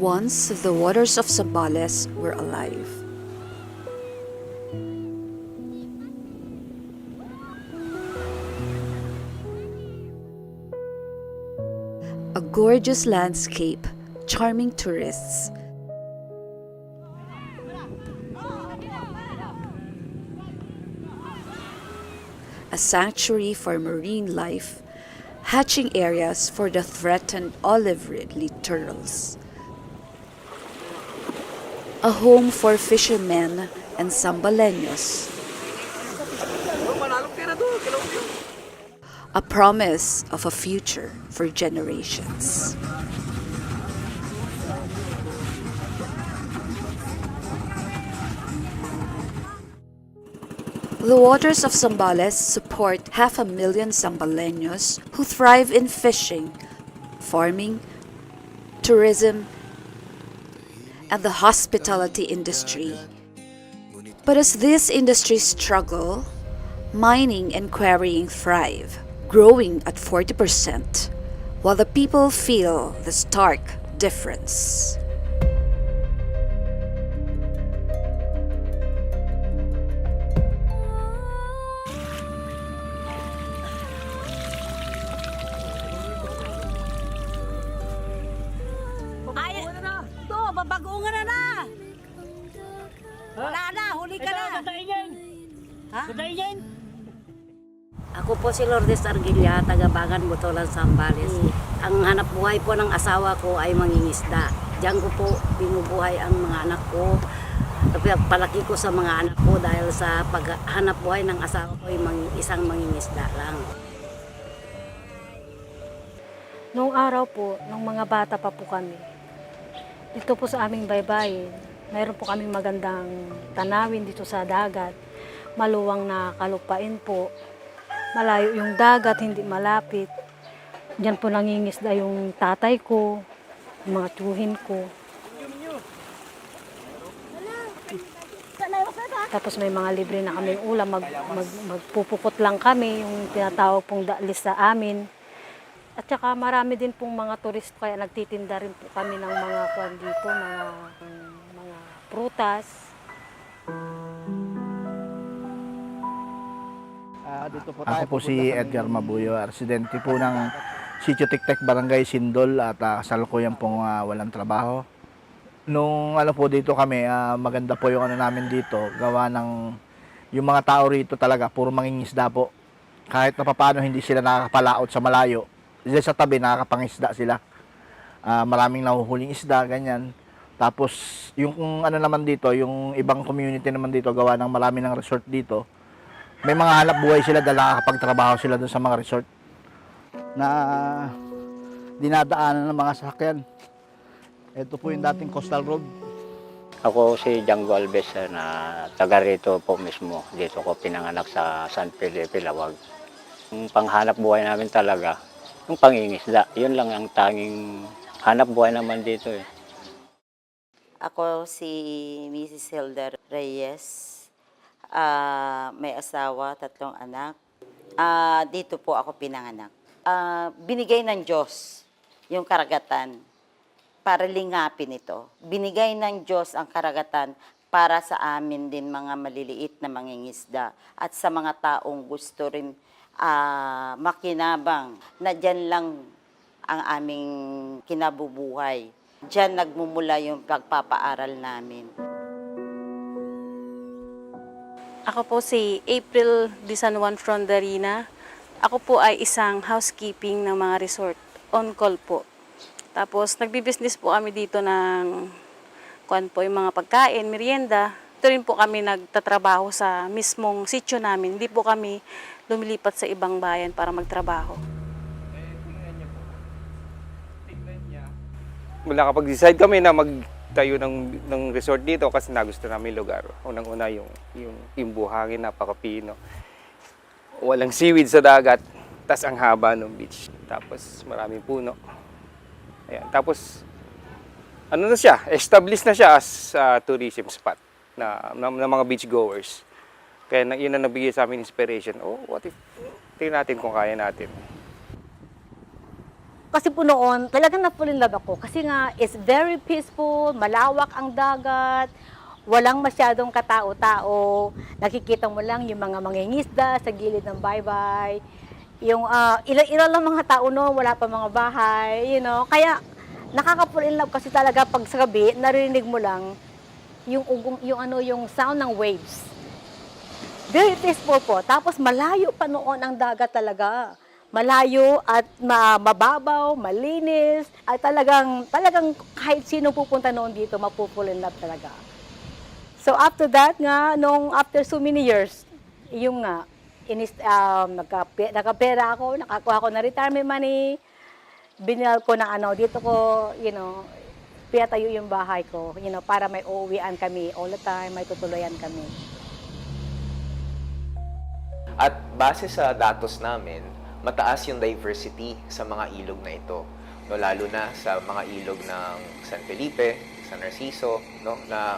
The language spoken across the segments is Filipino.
Once the waters of Zambales were alive. A gorgeous landscape, charming tourists, a sanctuary for marine life, hatching areas for the threatened olive reed littorals, a home for fishermen and Sambaleños, a promise of a future for generations. The waters of Zambales support 500,000 Zambaleños who thrive in fishing, farming, tourism, and the hospitality industry. But as these industries struggle, mining and quarrying thrive, growing at 40%, while the people feel the stark difference. Ay, to, babagungan na! Wala na, huli ka na! Ha? Ako po si Lourdes Arguilla, taga-Bagan, Butolan, Zambales. Ang hanap buhay po ng asawa ko ay mangingisda. Diyan ko po binubuhay ang mga anak ko. Palaki ko sa mga anak ko dahil sa paghanap buhay ng asawa ko ay isang mangingisda lang. Noong araw po, nung mga bata pa po kami, dito po sa aming baybayin, mayroon po kaming magandang tanawin dito sa dagat. Maluwang na kalupain po. Malayo yung dagat, hindi malapit. Diyan po nangingisda yung tatay ko, yung mga tiyuhin ko. Tapos may mga libre na kami ulam, magpupukot lang kami, yung tinatawag pong daalis sa amin. At saka marami din pong mga turist, kaya nagtitinda rin po kami ng mga kwan dito, mga prutas. Dito po tayo. Ako po si Edgar Mabuyo, residente po ng Sitio Tiktek, Barangay Sindol at kasalukuyan pong walang trabaho. Nung po dito kami, maganda po yung namin dito, gawa ng yung mga tao rito talaga, puro mangingisda po. Kahit na papaano hindi sila nakakapalaot sa malayo, sa tabi nakakapangisda sila. Maraming nahuhuling isda, ganyan. Tapos yung naman dito, yung ibang community naman dito, gawa ng marami ng resort dito, may mga hanap buhay sila dahil nakakapagtrabaho sila dun sa mga resort na dinadaanan ng mga sasakyan. Ito po yung dating coastal road. Ako si Django Alves na taga rito po mismo. Dito ko pinanganak sa San Felipe, Lawag. Yung panghanap buhay namin talaga, yung pangingisda. Yun lang ang tanging hanap buhay naman dito eh. Ako si Mrs. Hilda Reyes. May asawa, 3 anak. Dito po ako pinanganak. Binigay ng Diyos yung karagatan para lingapin ito. Binigay ng Diyos ang karagatan para sa amin din mga maliliit na mangingisda at sa mga taong gusto rin makinabang na dyan lang ang aming kinabubuhay. Dyan nagmumula yung pagpapaaral namin. Ako po si April Di San Juan Frondarina. Ako po ay isang housekeeping ng mga resort. On call po. Tapos nagbi-business po kami dito ng yung mga pagkain, merienda. Ito rin po kami nagtatrabaho sa mismong sitio namin. Hindi po kami lumilipat sa ibang bayan para magtrabaho. Mula kapag-decide kami na magtayo ng resort dito kasi nagusto namin lugar. Unang-una yung buhangin, napakapino. Walang seaweed sa dagat, tas ang haba ng beach. Tapos maraming puno. Ayan. Tapos ano na siya, established na siya as tourism spot na mga beach goers. Kaya yun ang nabigay sa amin inspiration. Oh, what if tingnan natin kung kaya natin. kasi po noon, talagang na-fall in love ako. Kasi nga, it's very peaceful, malawak ang dagat, walang masyadong katao-tao. Nakikita mo lang yung mga mangingisda sa gilid ng baybay. Yung ilan lang mga tao no, wala pa mga bahay, you know. Kaya nakaka-fall in love kasi talaga pag sa gabi, narinig mo lang yung sound ng waves. Very peaceful po. Tapos malayo pa noon ang dagat talaga. Malayo at mababaw, malinis. At talagang kahit sino pupunta noon dito, mapupull in love talaga. So after that nga, after so many years, yung nga, nakapera ako, nakakuha ko na retirement money, binil ko na dito ko, pinatayo yung bahay ko, para may uuwian kami all the time, may tutuloyan kami. At base sa datos namin, mataas yung diversity sa mga ilog na ito. No, lalo na sa mga ilog ng San Felipe, San Narciso, no, na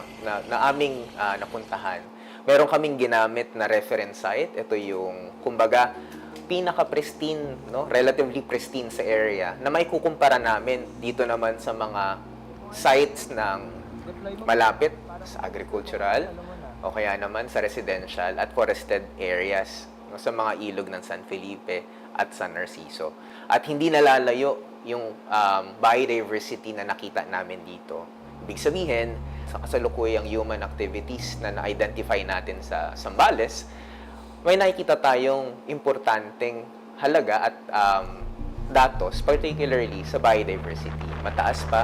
aming napuntahan. Meron kaming ginamit na reference site. Ito yung, kumbaga, pinaka-pristine, no, relatively pristine sa area na may kukumpara namin dito naman sa mga sites ng malapit sa agricultural o kaya naman sa residential at forested areas, no, sa mga ilog ng San Felipe at San Narciso. At hindi nalalayo yung biodiversity na nakita namin dito. Ibig sabihin, sa kasalukuyang human activities na na-identify natin sa Zambales, may nakikita tayong importanteng halaga at datos, particularly sa biodiversity. Mataas pa.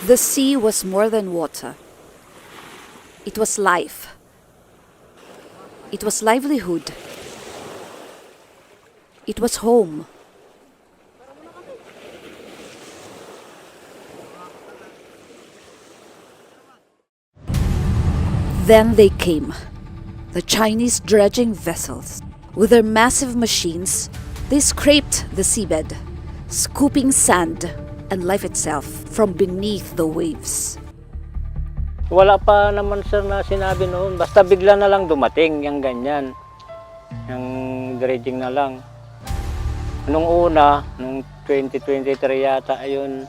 The sea was more than water. It was life. It was livelihood. It was home. Then they came, the Chinese dredging vessels. With their massive machines, they scraped the seabed, scooping sand and life itself from beneath the waves. Wala pa naman sir na sinabi noon, basta bigla na lang dumating yung ganyan, yung dredging na lang. Nung una, nung 2023 yata, ayun,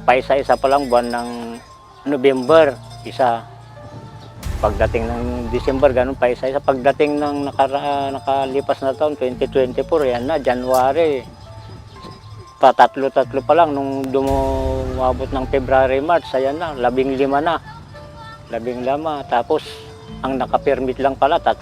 paisa-isa pa lang buwan ng November, isa. Pagdating ng December, ganun paisa-isa. Pagdating ng nakalipas na taon, 2024, yan na, January. Patatlo-tatlo pa lang nung dumabot ng February, March, ayan na, 15 na. 15, tapos ang naka-permit lang pala, 3.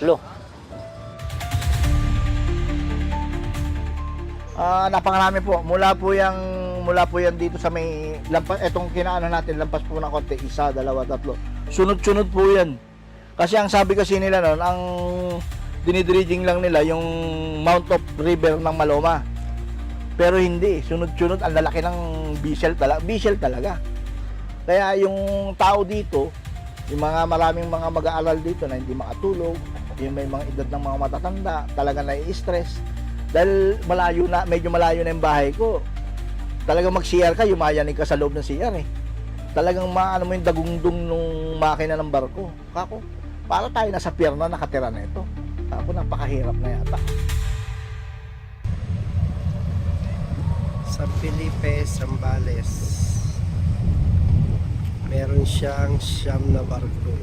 Napakarami po. Mula po yan dito sa may lampas, etong kinaano natin, lampas po ng konti, 1, 2, 3. Sunod-sunod po yan. Kasi ang sabi kasi nila noon, ang dinidredging lang nila yung Mount of River ng Maloma. Pero hindi, sunod-sunod, ang lalaki ng bisel talaga. Kaya yung tao dito, yung maraming mga mag-aaral dito na hindi makatulog, yung may mga edad ng mga matatanda, talaga nai-stress. Dahil medyo malayo na yung bahay ko. Talagang mag-CR ka, yumayanig ka sa loob ng CR eh. Talagang maano mo yung dagundong nung makina ng barko. Kako, para tayo nasa pier na nakatira na ito. Ako, napakahirap na yata. San Felipe, Zambales. Meron siyang 9 na barko.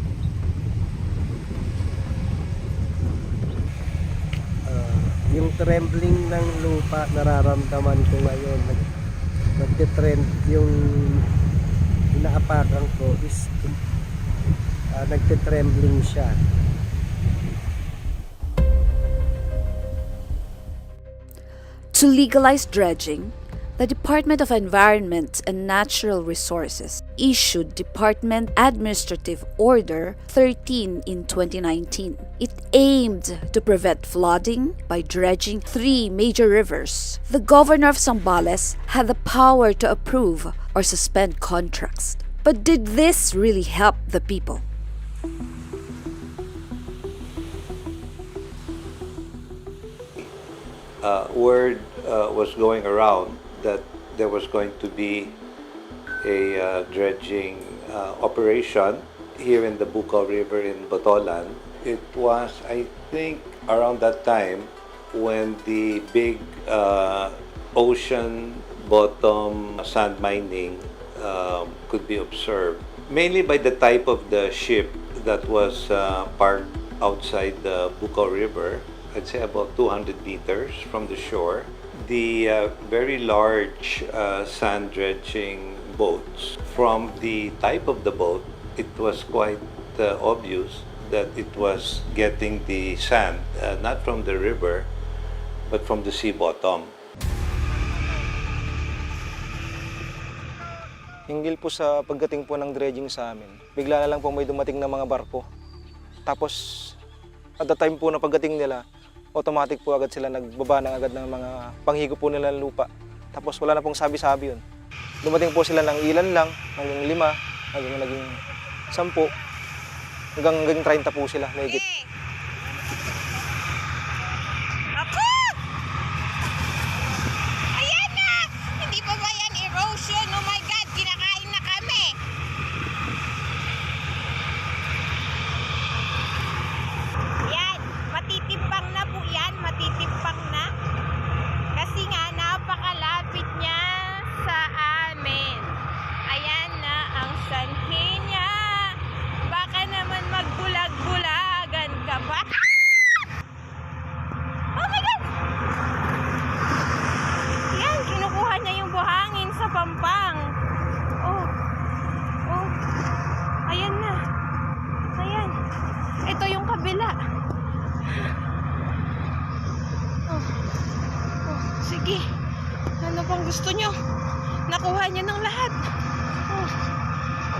Yung trembling ng lupa nararamdaman ko ngayon. Nagtitrend yung inaapakan ko is nagtitrembling siya. To legalize dredging, the Department of Environment and Natural Resources issued Department Administrative Order 13 in 2019. It aimed to prevent flooding by dredging 3 major rivers. The governor of Zambales had the power to approve or suspend contracts. But did this really help the people? Word was going around that there was going to be a dredging operation here in the Bukaw River in Botolan. It was, I think, around that time when the big ocean bottom sand mining could be observed, mainly by the type of the ship that was parked outside the Bukaw River. I'd say about 200 meters from the shore. The very large sand dredging boats. From the type of the boat, it was quite obvious that it was getting the sand not from the river but from the sea bottom. Hinggil po sa pagdating po ng dredging sa amin, bigla na lang po may dumating na mga barko. Tapos, at the time po na pagdating nila, automatic po agad sila nagbaba ng agad ng mga panghigo po nila ng lupa. Tapos wala na pong sabi-sabi yun. Dumating po sila ng ilan lang, hanggang 5, hanggang naging 10, hanggang 30 po sila, mahigit. Ayan na! Hindi pa ba yan erosion? Oh my God, kinakain na kami! Yan, matitimpang na po yan, matitimpang na. Kasi nga, napakalapit niya sa amin. Ayan na ang sanhi niya. Baka naman magbulag-bulagan ka ba? Oh my God! Yan, kinukuha niya yung buhangin sa pampang. Oh. Oh. Ayan na. Ayan. Ito yung kabila. Oh. Oh. Sige. Ano pang gusto nyo? Nakuha niya ng lahat. Oh.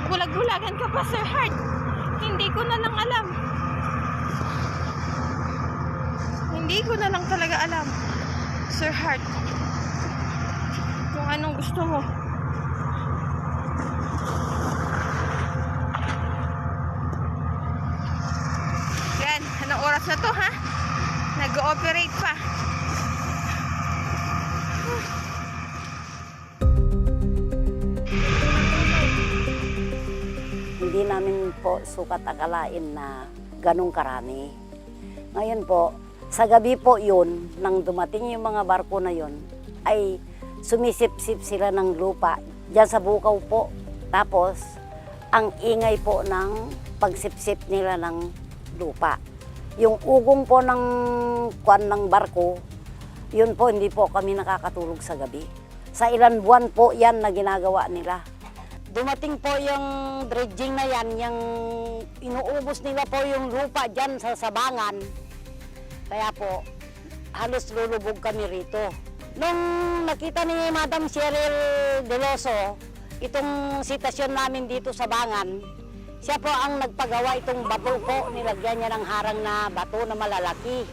Bulag-bulagan ka pa, Sir Hart. Hindi ko na lang alam. Hindi ko na lang talaga alam, Sir Hart, kung anong gusto mo. Yan, anong oras na to, ha? Nag-ooperate pa. Hindi namin po sukat akalain na ganong karami. Ngayon po, sa gabi po yun, nang dumating yung mga barko na yun, ay sumisip-sip sila ng lupa dyan sa Bukaw po. Tapos, ang ingay po ng pagsipsip nila ng lupa. Yung ugong po ng kwan ng barko, yun po, hindi po kami nakakatulog sa gabi. Sa ilan buwan po yan na ginagawa nila. Dumating po yung dredging na yan, yung inuubos nila po yung lupa dyan sa sabangan. Kaya po, halos lulubog kami rito. Nung nakita ni Madam Cheryl Deloso, itong sitasyon namin dito sa Bangan, siya po ang nagpagawa itong bato po, nilagyan niya ng harang na bato na malalaki.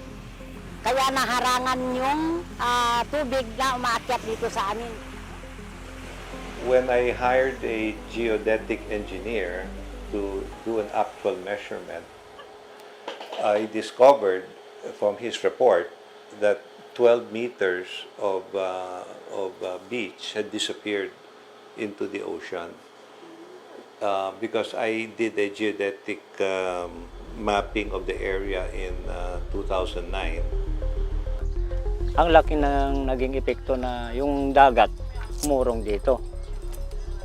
Kaya naharangan yung tubig na umaakyat dito sa amin. When I hired a geodetic engineer to do an actual measurement, I discovered from his report that 12 meters of beach had disappeared into the ocean because I did a geodetic mapping of the area in 2009. Ang laki ng naging epekto na yung dagat umurong dito.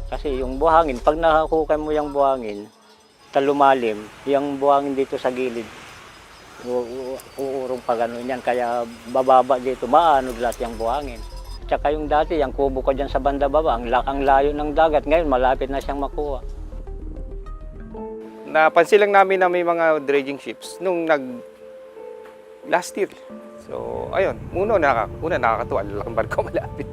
Kasi yung buhangin, pag nakahukay mo yung buhangin, talumalim, yung buhangin dito sa gilid, uurong pa gano'n yan. Kaya bababa dito, maanod lahat yung buhangin. Tsaka yung dati, yung kubo ko dyan sa banda baba, ang layo ng dagat. Ngayon, malapit na siyang makuha. Napansin lang namin na may mga dredging ships nung last year. So, ayun, una nakakatuwa, ang barko malapit.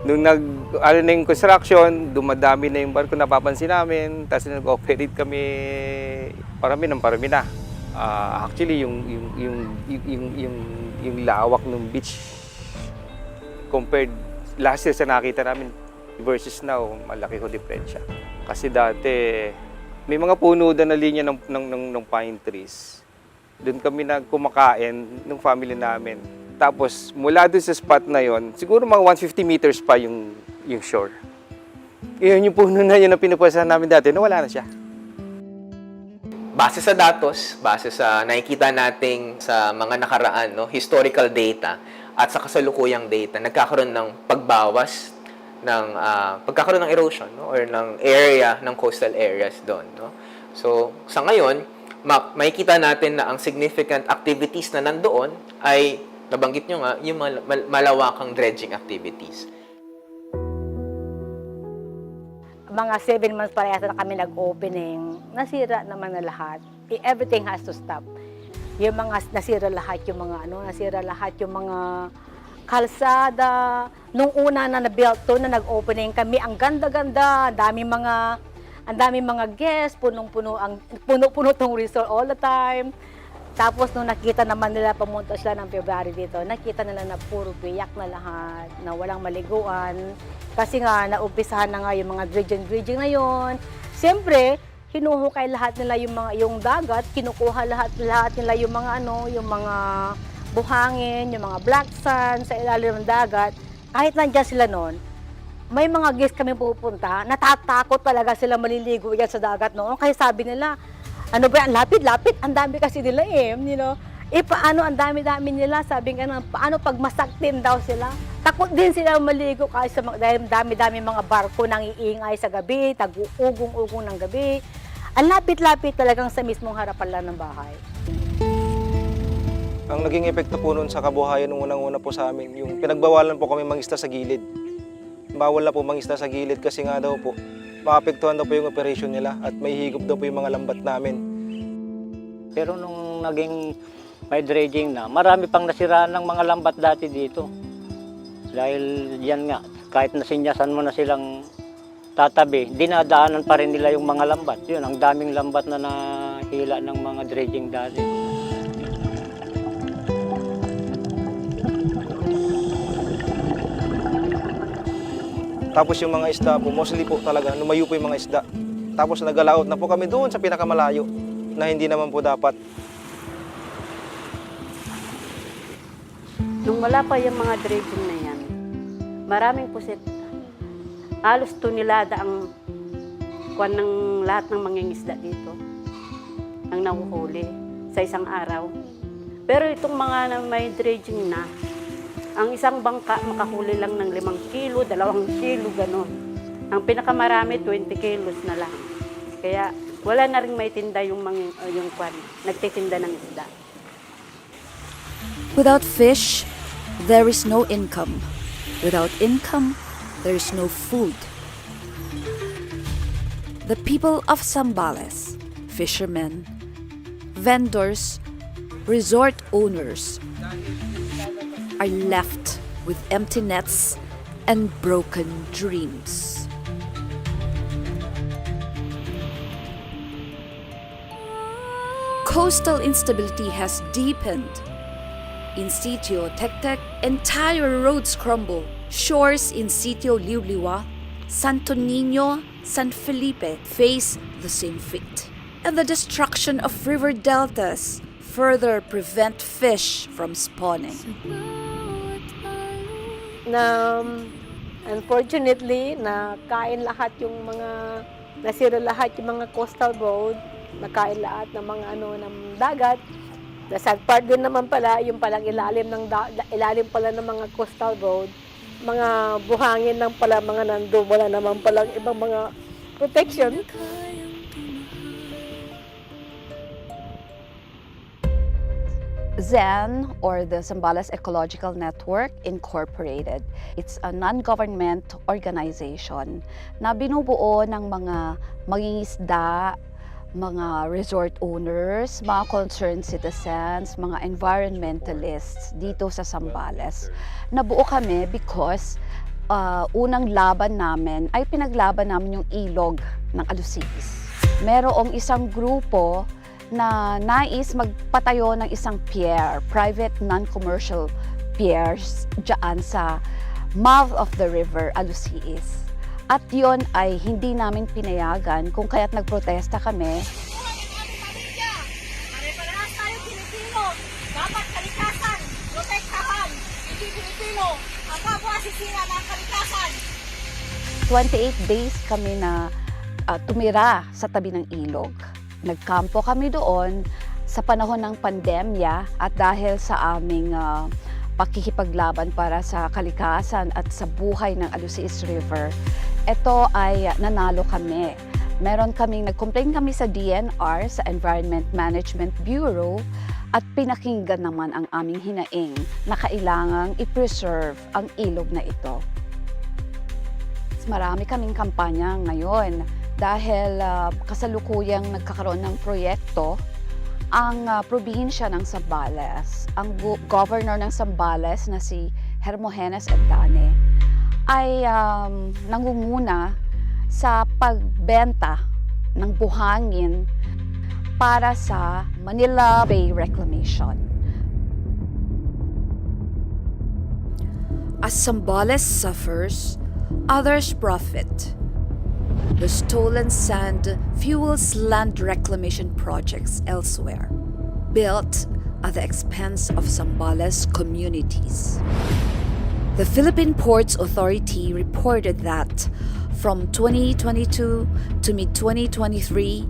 Nung na yung construction, dumadami na yung barko, napapansin namin, tapos nag-operate kami, parami na. Actually, yung lawak ng beach compared last year sa nakita namin versus now, malaki ko diferensya. Kasi dati, may mga puno doon na linya ng pine trees. Doon kami kumakain ng family namin. Tapos, mula doon sa spot na yon, siguro mga 150 meters pa yung shore. Yun yung puno na yun na pinupuwesahan namin dati, nawala na siya. Base sa datos, base sa nakikita nating sa mga nakaraan, no, historical data at sa kasalukuyang data, nagkakaroon ng pagbawas ng pagkakaroon ng erosion, no, or ng area ng coastal areas doon, no. So sa ngayon, makikita natin na ang significant activities na nandoon ay nabanggit nyo nga yung malawakang dredging activities. Mga 7 months pa yata na kami nag-opening, nasira naman na lahat. Everything has to stop. Yung mga nasira lahat yung mga kalsada. Nung una na na-built to, na nag-opening kami, ang ganda-ganda, ang daming mga guests, puno-puno tong resort all the time. Tapos nung nakita naman nila, pumunta sila ng February dito, nakita nila na puro biyak na lahat, na walang maliguan. Kasi nga, naumpisahan na nga yung mga dredging na yun. Siyempre, hinuhukay lahat nila yung dagat, kinukuha lahat nila yung mga buhangin, yung mga black sand sa ilalim ng dagat. Kahit nandiyan sila noon, may mga guests kami pupunta, natatakot talaga sila maliligo yan sa dagat noon. Kaya sabi nila, ano ba yan, lapit-lapit, ang dami kasi nila paano ang dami-dami nila, sabi nga naman, paano pag masaktin daw sila? Takot din sila maligo kasi dahil dami-dami mga barko nang iingay sa gabi, tag-ugong-ugong ng gabi. Ang lapit-lapit talagang sa mismong harapan lang ng bahay. Ang naging epekto po noon sa kabuhayan nung unang-una po sa amin, yung pinagbawalan po kami mangisda sa gilid. Bawal na po mangisda sa gilid kasi nga daw po, maapektuhan daw po yung operation nila at may higop daw po yung mga lambat namin. Pero nung naging may dredging na, marami pang nasiraan ng mga lambat dati dito. Dahil yan nga, kahit nasinyasan mo na silang tatabi, dinadaanan pa rin nila yung mga lambat. Yun, ang daming lambat na nahila ng mga dredging dati. Tapos yung mga isda po, mostly po talaga, lumayo po yung mga isda. Tapos nag-alaot na po kami doon sa pinakamalayo na hindi naman po dapat. Nung wala pa yung mga dredging na yan, maraming pusit. Halos tonelada ang kuwan ng lahat ng mangingisda dito. Ang nahuhuli sa isang araw. Pero itong mga may dredging na, ang isang bangka makahuli lang ng 5 kilo, 2 kilo, gano'n. Ang pinakamarami, 20 kilos na lang. Kaya wala na rin may tinda yung kwan, nagtitinda ng isda. Without fish, there is no income. Without income, there is no food. The people of Zambales, fishermen, vendors, resort owners, are left with empty nets and broken dreams. Coastal instability has deepened. In Sitio Tectec, entire roads crumble. Shores in Sitio Liuliwa, Santo Niño, San Felipe face the same fate. And the destruction of river deltas further prevent fish from spawning. Unfortunately, nakain lahat yung nasira lahat yung mga coastal road, nakain lahat ng mga ng dagat. The sad part din naman pala, yung palang ilalim pala ng mga coastal road, mga buhangin lang pala mga nandun, wala naman palang ibang mga protection. ZEN, or the Zambales Ecological Network Incorporated. It's a non-government organization na binubuo ng mga mangingisda, mga resort owners, mga concerned citizens, mga environmentalists dito sa Zambales. Nabuo kami because unang laban namin ay pinaglaban namin yung ilog ng Alusiis. Merong isang grupo na nais magpatayo ng isang pier, private non-commercial piers, dyan sa mouth of the river, Alusiis. At yon ay hindi namin pinayagan, kung kaya't nagprotesta kami. Pare-parehas tayo Pilipino. Dapat kalikasan, protektahan. Hindi Pilipino, ang kapwa sisira ng kalikasan. 28 days kami na tumira sa tabi ng ilog. Nagkampo kami doon sa panahon ng pandemya at dahil sa aming pakikipaglaban para sa kalikasan at sa buhay ng Alusis River, ito ay nanalo kami. Nag-complain kami sa DNR, sa Environment Management Bureau, at pinakinggan naman ang aming hinaing na kailangang i-preserve ang ilog na ito. Marami kaming kampanya ngayon dahil kasalukuyang nagkakaroon ng proyekto ang probinsya ng Zambales. Ang governor ng Zambales na si Hermogenes Edane ay nangunguna sa pagbenta ng buhangin para sa Manila Bay Reclamation. As Zambales suffers, others profit. The stolen sand fuels land reclamation projects elsewhere, built at the expense of Zambales communities. The Philippine Ports Authority reported that from 2022 to mid-2023,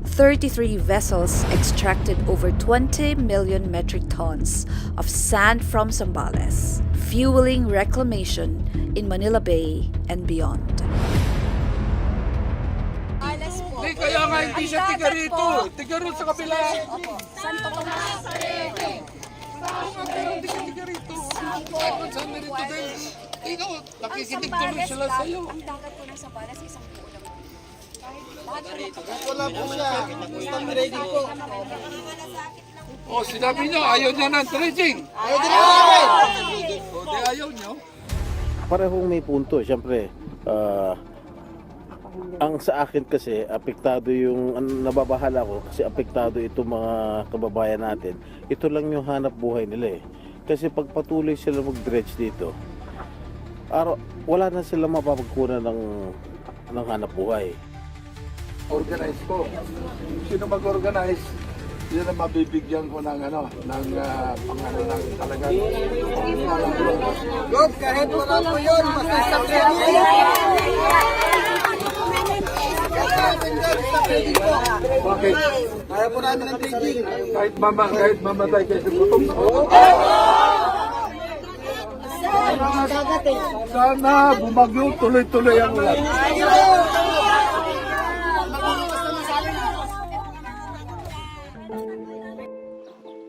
33 vessels extracted over 20 million metric tons of sand from Zambales, fueling reclamation in Manila Bay and beyond. Kaya nga hindi siya tiga rito. Tiga rin sa kabila. Santo Tomas. Hindi siya tiga rito. Saan na rito din? Ikaw, nakikinig tuloy sila sa'yo. Ang dagat po ng Zambales, isang buo lang. Wala po siya. Basta trading po. Sinabi niyo, ayaw niya ng trading. Ayaw niya ng trading. Di ayaw niyo. Parehong may punto. Siyempre, ang sa akin kasi, apektado yung, nababahala ko kasi apektado itong mga kababayan natin. Ito lang yung hanap buhay nila eh. Kasi pag patuloy sila mag-dredge dito, wala na sila mapapagkunan ng hanap buhay. Organize ko. Sino mag-organize? Yun ang mabibigyan ko ng pangano ng talagang. Good, kahit wala po yun, basta sa trading. Bakit? Kaya po namin ang trading. Kahit mamatay kayo sa gutom. Sana bumagyo, tuloy-tuloy ang ulan.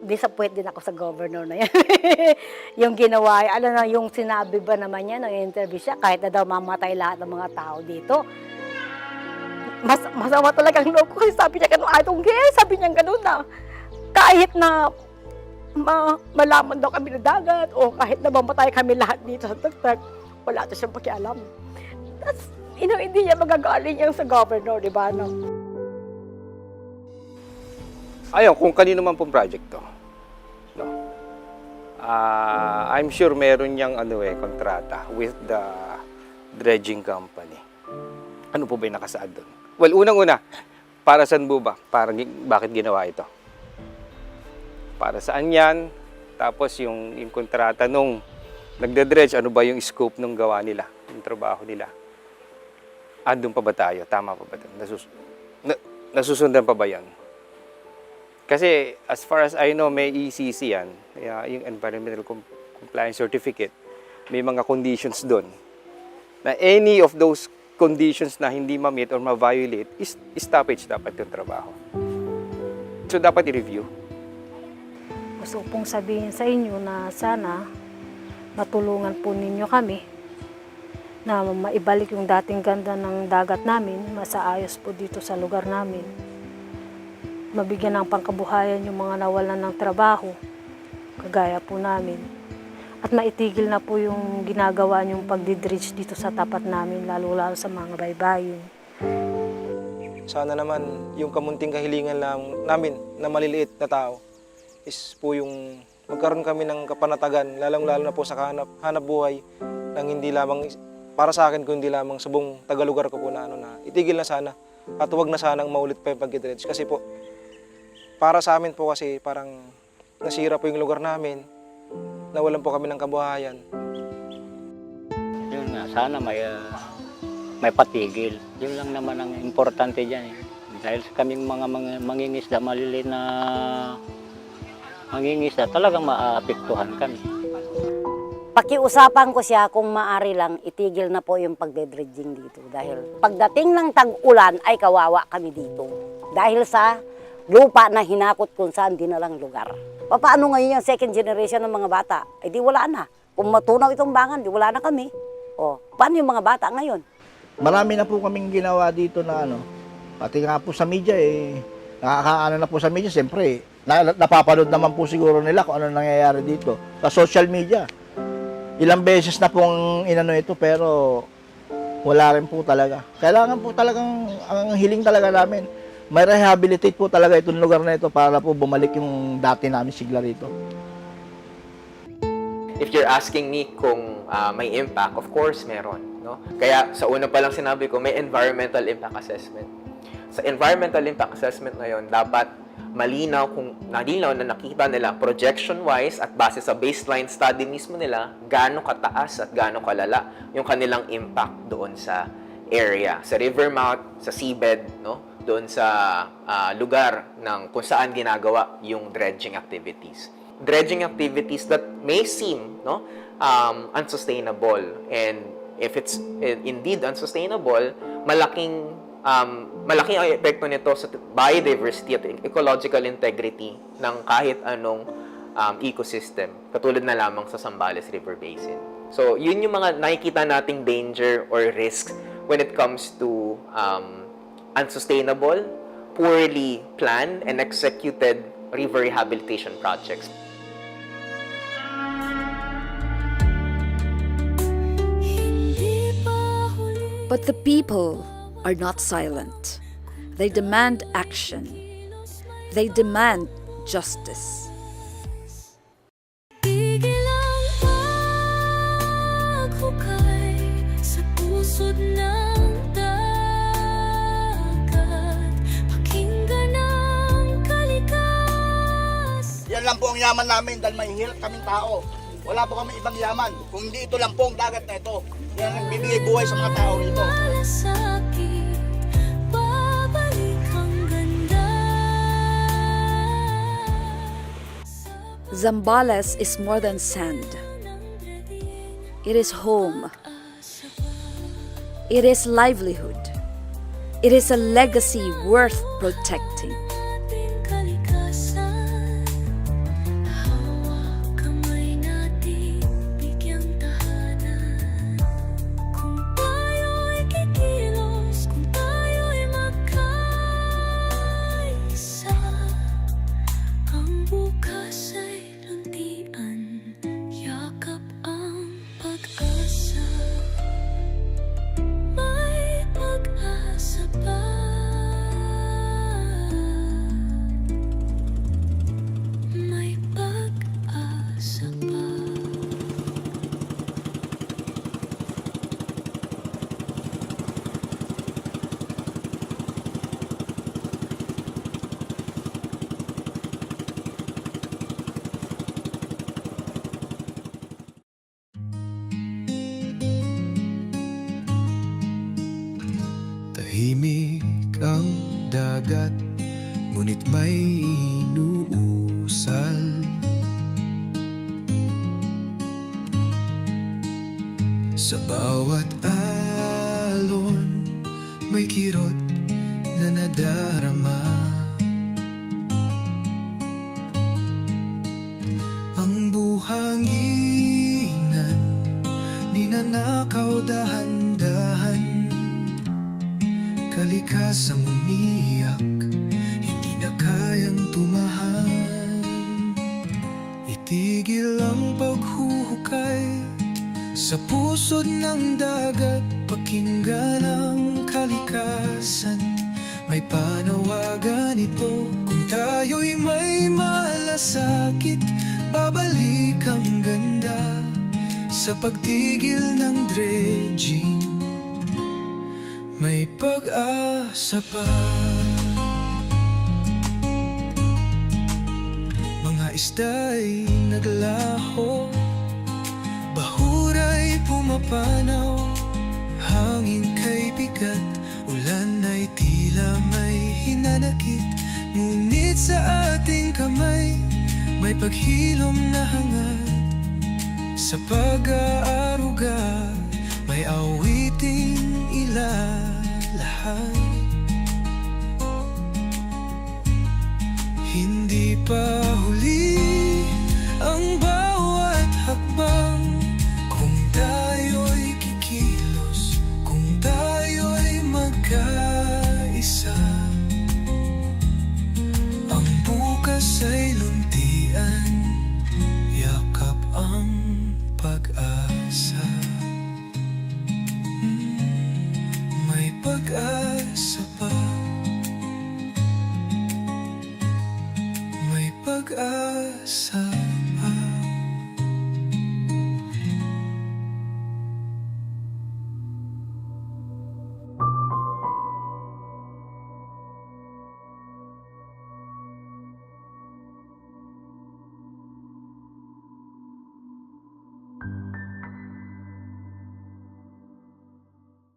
Disappoint din ako sa governor na yan. Yung ginawa, yung sinabi ba naman niya, nang interview siya, kahit na daw mamatay lahat ng mga tao dito. Masama talagang loob ko. Sabi niya ganun, I don't care. Sabi niya ganun na. Kahit na malaman daw kami na dagat, o kahit na mamatay kami lahat dito sa tagtag, wala ito siyang pakialam. That's, hindi niya magagaling yung sa governor, di ba? No? Ayun, kung kanino man pong project to. No. I'm sure meron niyang kontrata with the dredging company. Ano po ba yung nakasaad doon? Well, unang-una, para saan po ba? Bakit ginawa ito? Para saan yan? Tapos yung kontrata nung nagde-dredge, ano ba yung scope nung gawa nila, yung trabaho nila? Andun pa ba tayo? Tama pa ba ito? Nasusundan pa ba yan? Kasi as far as I know, may ECC yan, yung Environmental Compliance Certificate. May mga conditions doon. Na any of those conditions na hindi ma-meet or ma-violate, stoppage dapat yung trabaho. So dapat i-review. Gusto pong sabihin sa inyo na sana matulungan po ninyo kami na maibalik yung dating ganda ng dagat namin, masaayos po dito sa lugar namin. Mabigyan ng pangkabuhayan yung mga nawalan ng trabaho, kagaya po namin. At maitigil na po yung ginagawa niyong pagdidredge dito sa tapat namin, lalo-lalo sa mga baybayin. Sana naman yung kamunting kahilingan namin na maliliit na tao is po yung magkaroon kami ng kapanatagan, lalong-lalo na po sa hanap buhay ng hindi lamang para sa akin, kundi lamang sa buong tagalugar ko po na itigil na sana at huwag na sanang maulit pa yung pag-dredge. Kasi po, para sa amin po kasi parang nasira po yung lugar namin, nawalan po kami ng kabuhayan. Yun nga, sana may patigil. Yun lang naman ang importante dyan. Dahil sa kaming mga mangingisda, maliliit na mangingisda, talagang maaapektuhan kami. Pakiusapan ko siya kung maari lang itigil na po yung pagdedredging dito. Dahil pagdating ng tag-ulan ay kawawa kami dito. Dahil sa lupa na hinakot kung saan dinalang lugar. Paano ngayon yung second generation ng mga bata? Ay di wala na. Kung matunaw itong bangan, di wala na kami. O, paano yung mga bata ngayon? Marami na po kaming ginawa dito na pati nga po sa media nakakaano na po sa media, siyempre napapanood naman po siguro nila kung ano nangyayari dito sa social media. Ilang beses na pong inano ito pero wala rin po talaga. Kailangan po talagang, ang hiling talaga namin, may rehabilitate po talaga itong lugar na ito para po bumalik yung dati namin sigla rito. If you're asking me kung may impact, of course meron. No? Kaya sa una pa lang sinabi ko, may environmental impact assessment. Sa environmental impact assessment na yon, dapat malinaw na nakita nila projection-wise at base sa baseline study mismo nila, gaano kataas at gaano kalala yung kanilang impact doon sa area, sa river mouth, sa seabed, no? Doon sa lugar kung saan ginagawa yung dredging activities. Dredging activities that may seem unsustainable, and if it's indeed unsustainable, malaking ang epekto nito sa biodiversity at ecological integrity ng kahit anong ecosystem, katulad na lamang sa Zambales River Basin. So, yun yung mga nakikita nating danger or risks when it comes to unsustainable, poorly planned and executed river rehabilitation projects. But the people are not silent. They demand action. They demand justice. Yan lang po ang yaman namin dahil may hirap kaming tao. Wala po kami ibang yaman. Kung hindi ito lang po ang dagat na ito. Yan ang bibigay buhay sa mga tao rito. Zambales is more than sand. It is home. It is livelihood. It is a legacy worth protecting. Tahimik ang dagat, ngunit may inuusal. Sa bawat alon, may kirot na nadarama. Ang buhanginan, ninanakaw dahan-dahan. Kalikasang umiyak, hindi na kayang tumahan. Itigil ang paghuhukay sa pusod ng dagat. Pakinggan ang kalikasan, may panawagan ito. Kung tayo'y may malasakit, babalik ang ganda sa pagtigil ng dredging. May pag-asa pa. Mga ista'y naglaho, bahura'y pumapanaw, hangin kay paghilom na hangad sa pag-aaruga, may awiting ilalahad. Hindi pa huli ang bawat hakbang, kung tayo'y kikilos, kung tayo'y magkaisa. Ang bukas ay luntian, yakap ang pag-asa. May pag-asa pa, may pag-asa.